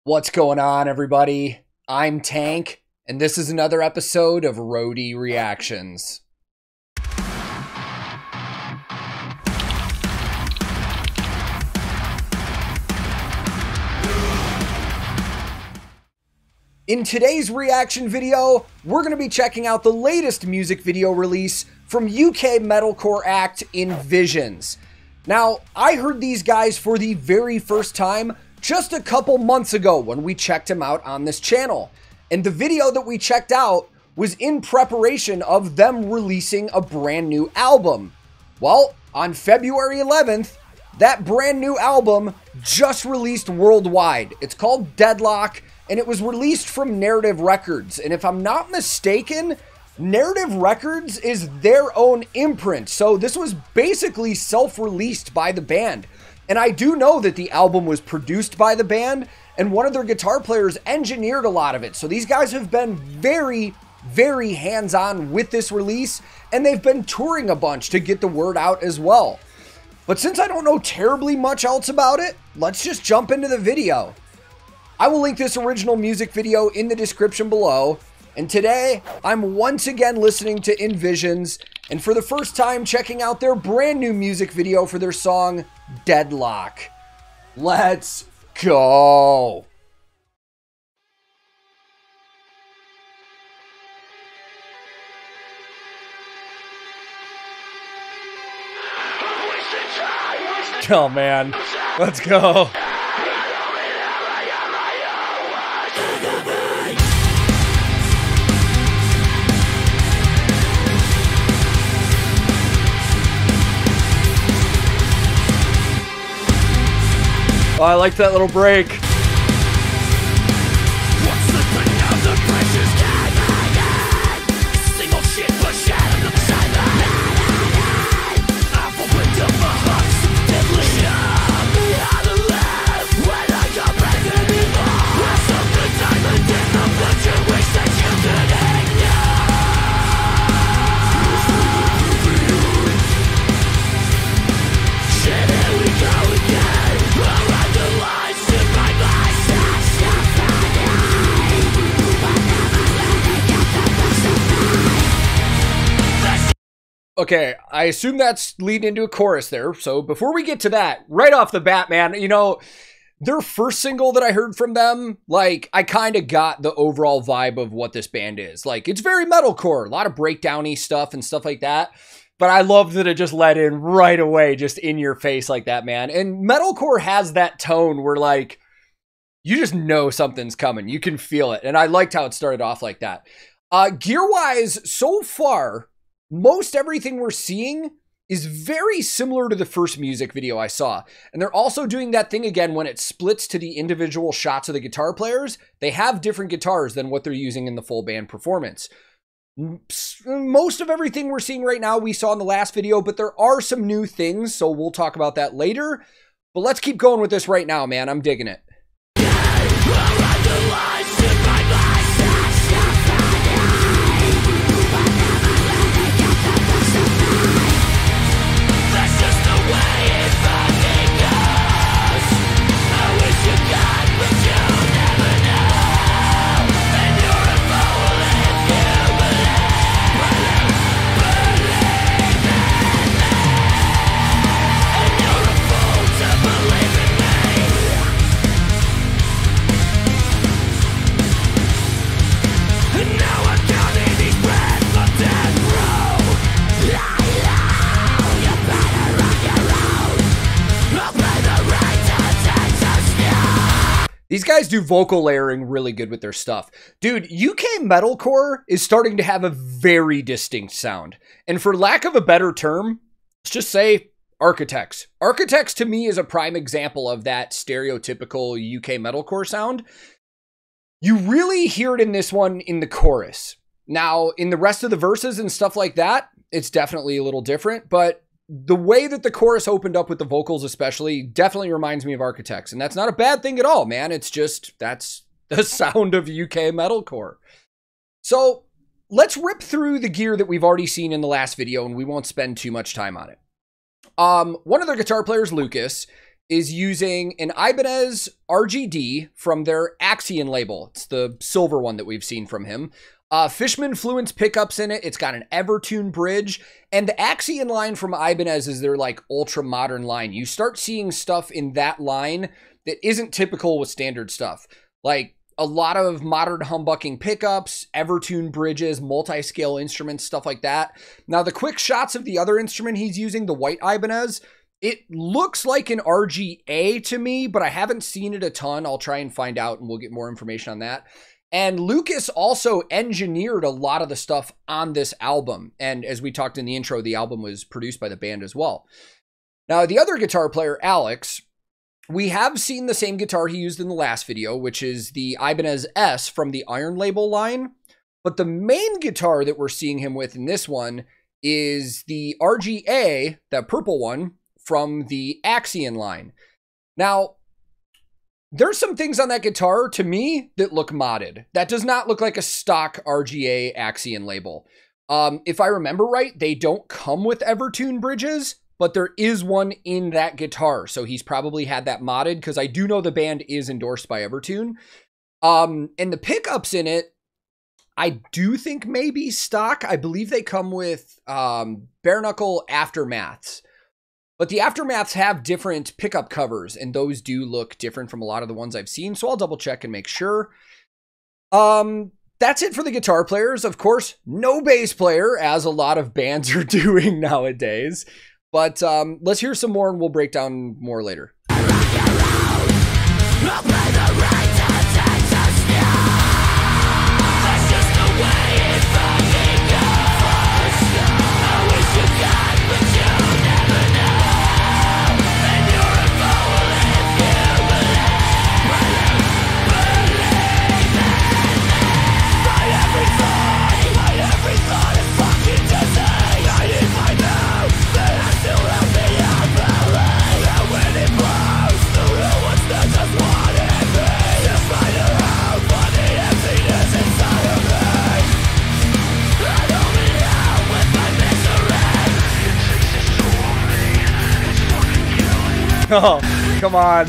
What's going on, everybody? I'm Tank, and this is another episode of Roadie Reactions. In today's reaction video, we're going to be checking out the latest music video release from UK metalcore act Invisions. Now, I heard these guys for the very first time just a couple months ago when we checked them out on this channel. And the video that we checked out was in preparation of them releasing a brand new album. Well, on February 11th, that brand new album just released worldwide. It's called Deadlock, and it was released from Narrative Records. And if I'm not mistaken, Narrative Records is their own imprint. So this was basically self-released by the band. And I do know that the album was produced by the band, and one of their guitar players engineered a lot of it. So these guys have been very, very hands-on with this release, and they've been touring a bunch to get the word out as well. But since I don't know terribly much else about it, let's just jump into the video. I will link this original music video in the description below. And today, I'm once again listening to Invisions, and for the first time checking out their brand new music video for their song, Deadlock. Let's go! Oh man, let's go. Oh, I like that little break. Okay, I assume that's leading into a chorus there. So before we get to that, right off the bat, man, you know, their first single that I heard from them, like, I kind of got the overall vibe of what this band is. Like, it's very metalcore, a lot of breakdowny stuff and stuff like that. But I love that it just let in right away, just in your face like that, man. And metalcore has that tone where, like, you just know something's coming. You can feel it. And I liked how it started off like that. Gear-wise, so far, most everything we're seeing is very similar to the first music video I saw. And they're also doing that thing again when it splits to the individual shots of the guitar players. They have different guitars than what they're using in the full band performance. Most of everything we're seeing right now we saw in the last video, but there are some new things, so we'll talk about that later. But let's keep going with this right now, man. I'm digging it. These guys do vocal layering really good with their stuff. Dude, UK metalcore is starting to have a very distinct sound. And for lack of a better term, let's just say Architects. Architects to me is a prime example of that stereotypical UK metalcore sound. You really hear it in this one in the chorus. Now, in the rest of the verses and stuff like that, it's definitely a little different, but the way that the chorus opened up with the vocals especially definitely reminds me of Architects. And that's not a bad thing at all, man. It's just, that's the sound of UK metalcore. So let's rip through the gear that we've already seen in the last video, and we won't spend too much time on it. One of their guitar players, Lucas, is using an Ibanez RGD from their Axion label. It's the silver one that we've seen from him. Fishman Fluence pickups in it. It's got an Evertune bridge. And the Axion line from Ibanez is their like ultra modern line. You start seeing stuff in that line that isn't typical with standard stuff. Like a lot of modern humbucking pickups, Evertune bridges, multi-scale instruments, stuff like that. Now the quick shots of the other instrument he's using, the white Ibanez, it looks like an RGA to me, but I haven't seen it a ton. I'll try and find out and we'll get more information on that. And Lucas also engineered a lot of the stuff on this album. And as we talked in the intro, the album was produced by the band as well. Now, the other guitar player, Alex, we have seen the same guitar he used in the last video, which is the Ibanez S from the Iron Label line. But the main guitar that we're seeing him with in this one is the RGA, that purple one, from the Axion line. Now, there's some things on that guitar, to me, that look modded. That does not look like a stock RGA Axion label. If I remember right, they don't come with Evertune bridges, but there is one in that guitar. So he's probably had that modded, because I do know the band is endorsed by Evertune. And the pickups in it, I do think maybe stock. I believe they come with bare knuckle Aftermaths. But the Aftermaths have different pickup covers, and those do look different from a lot of the ones I've seen, so I'll double check and make sure. That's it for the guitar players. Of course, no bass player, as a lot of bands are doing nowadays. But let's hear some more, and we'll break down more later. Oh, come on.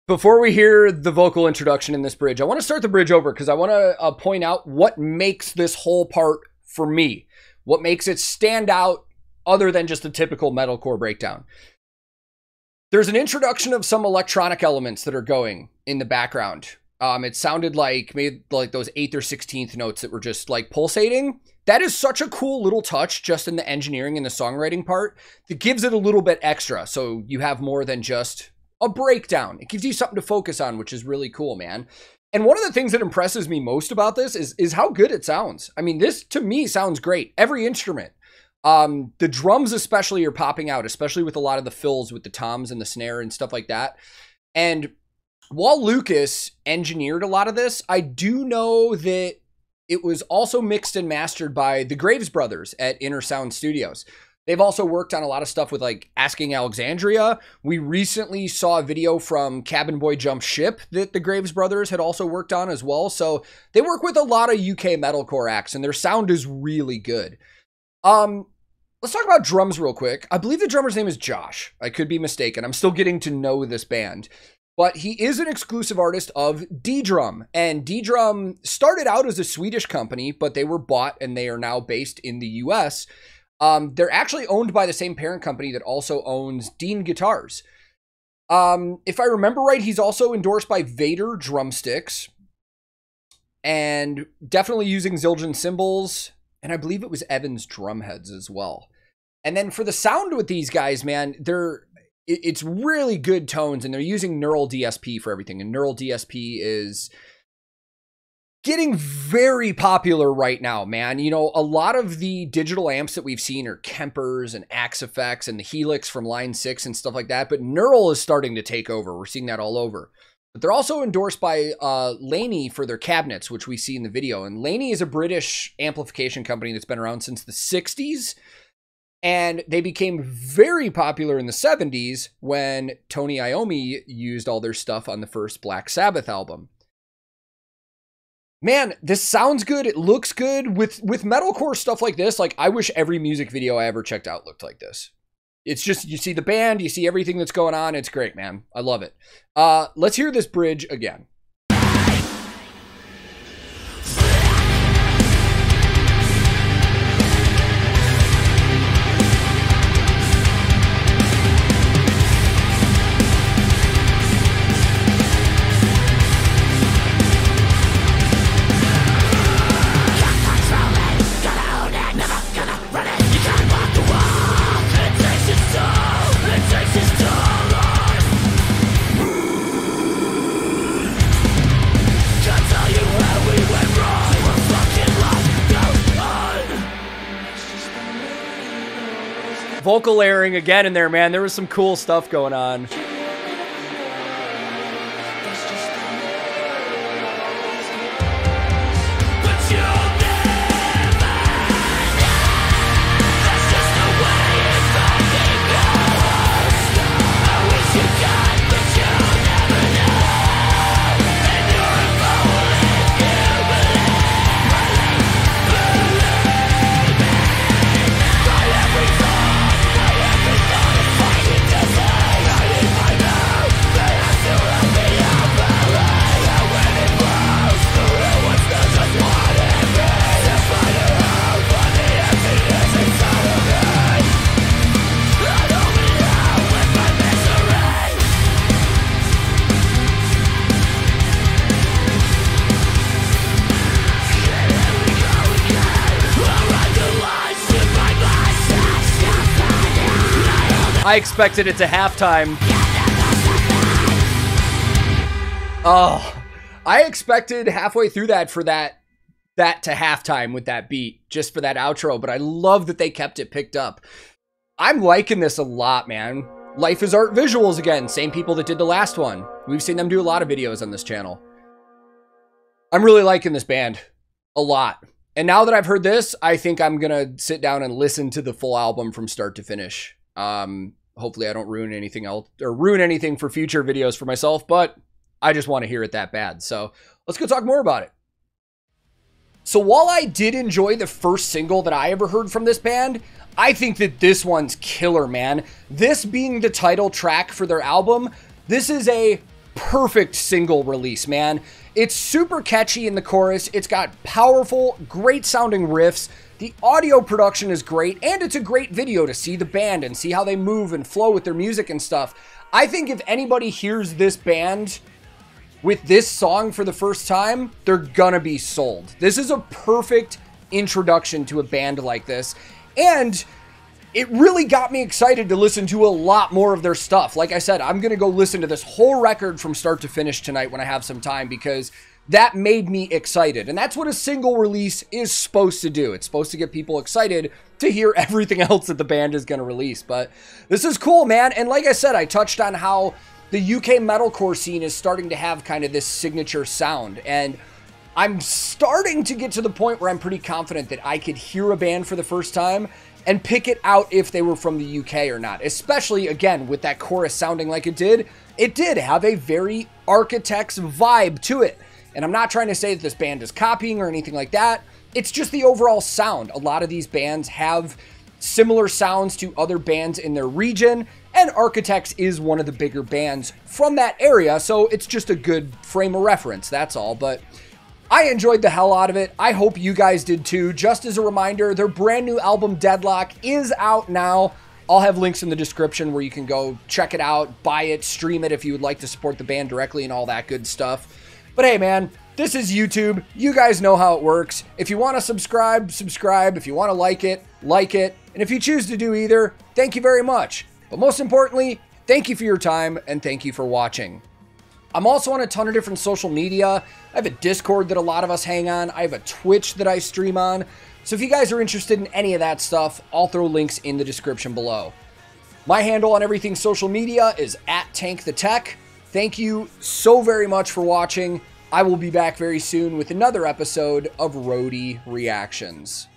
Before we hear the vocal introduction in this bridge, I want to start the bridge over because I want to point out what makes this whole part for me. What makes it stand out other than just a typical metalcore breakdown. There's an introduction of some electronic elements that are going in the background. It sounded like maybe like those 8th or 16th notes that were just like pulsating. That is such a cool little touch just in the engineering and the songwriting part that gives it a little bit extra. So you have more than just a breakdown. It gives you something to focus on, which is really cool, man. And one of the things that impresses me most about this is how good it sounds. I mean, this to me sounds great. Every instrument. The drums especially are popping out, especially with a lot of the fills with the toms and the snare and stuff like that. And while Lucas engineered a lot of this, I do know that it was also mixed and mastered by the Graves brothers at Inner Sound Studios. They've also worked on a lot of stuff with like Asking Alexandria. We recently saw a video from Cabin Boy Jump Ship that the Graves brothers had also worked on as well. So they work with a lot of UK metalcore acts and their sound is really good. Let's talk about drums real quick. I believe the drummer's name is Josh. I could be mistaken. I'm still getting to know this band. But he is an exclusive artist of D-Drum. And D-Drum started out as a Swedish company, but they were bought and they are now based in the US. They're actually owned by the same parent company that also owns Dean Guitars. If I remember right, he's also endorsed by Vader drumsticks and definitely using Zildjian cymbals. And I believe it was Evans drumheads as well. And then for the sound with these guys, man, it's really good tones and they're using Neural DSP for everything. And Neural DSP is getting very popular right now, man. You know, a lot of the digital amps that we've seen are Kempers and Axe FX and the Helix from Line 6 and stuff like that. But Neural is starting to take over. We're seeing that all over. But they're also endorsed by Laney for their cabinets, which we see in the video. And Laney is a British amplification company that's been around since the 60s. And they became very popular in the 70s when Tony Iommi used all their stuff on the first Black Sabbath album. Man, this sounds good. It looks good. With metalcore stuff like this, like, I wish every music video I ever checked out looked like this. It's just, you see the band, you see everything that's going on. It's great, man. I love it. Let's hear this bridge again. Vocal layering again in there, man. There was some cool stuff going on. I expected it to halftime. Oh, I expected halfway through that for that to halftime with that beat, just for that outro, but I love that they kept it picked up. I'm liking this a lot, man. Life is Art Visuals again, same people that did the last one. We've seen them do a lot of videos on this channel. I'm really liking this band a lot. And now that I've heard this, I think I'm gonna sit down and listen to the full album from start to finish. Hopefully I don't ruin anything else or ruin anything for future videos for myself, but I just want to hear it that bad. So let's go talk more about it. So while I did enjoy the first single that I ever heard from this band, I think that this one's killer, man. This being the title track for their album, this is a perfect single release, man. It's super catchy in the chorus. It's got powerful, great sounding riffs. The audio production is great, and it's a great video to see the band and see how they move and flow with their music and stuff. I think if anybody hears this band with this song for the first time, they're gonna be sold. This is a perfect introduction to a band like this, and it really got me excited to listen to a lot more of their stuff. Like I said, I'm gonna go listen to this whole record from start to finish tonight when I have some time, because that made me excited. And that's what a single release is supposed to do. It's supposed to get people excited to hear everything else that the band is going to release. But this is cool, man. And like I said, I touched on how the UK metalcore scene is starting to have kind of this signature sound. And I'm starting to get to the point where I'm pretty confident that I could hear a band for the first time and pick it out if they were from the UK or not. Especially, again, with that chorus sounding like it did. It did have a very Architects vibe to it. And I'm not trying to say that this band is copying or anything like that. It's just the overall sound. A lot of these bands have similar sounds to other bands in their region, and Architects is one of the bigger bands from that area, so it's just a good frame of reference, that's all. But I enjoyed the hell out of it. I hope you guys did too. Just as a reminder, their brand new album Deadlock is out now. I'll have links in the description where you can go check it out, buy it, stream it if you would like to support the band directly and all that good stuff. But hey, man, this is YouTube. You guys know how it works. If you want to subscribe, subscribe. If you want to like it, like it. And if you choose to do either, thank you very much. But most importantly, thank you for your time and thank you for watching. I'm also on a ton of different social media. I have a Discord that a lot of us hang on. I have a Twitch that I stream on. So if you guys are interested in any of that stuff, I'll throw links in the description below. My handle on everything social media is @TankTheTech. Thank you so very much for watching. I will be back very soon with another episode of Roadie Reactions.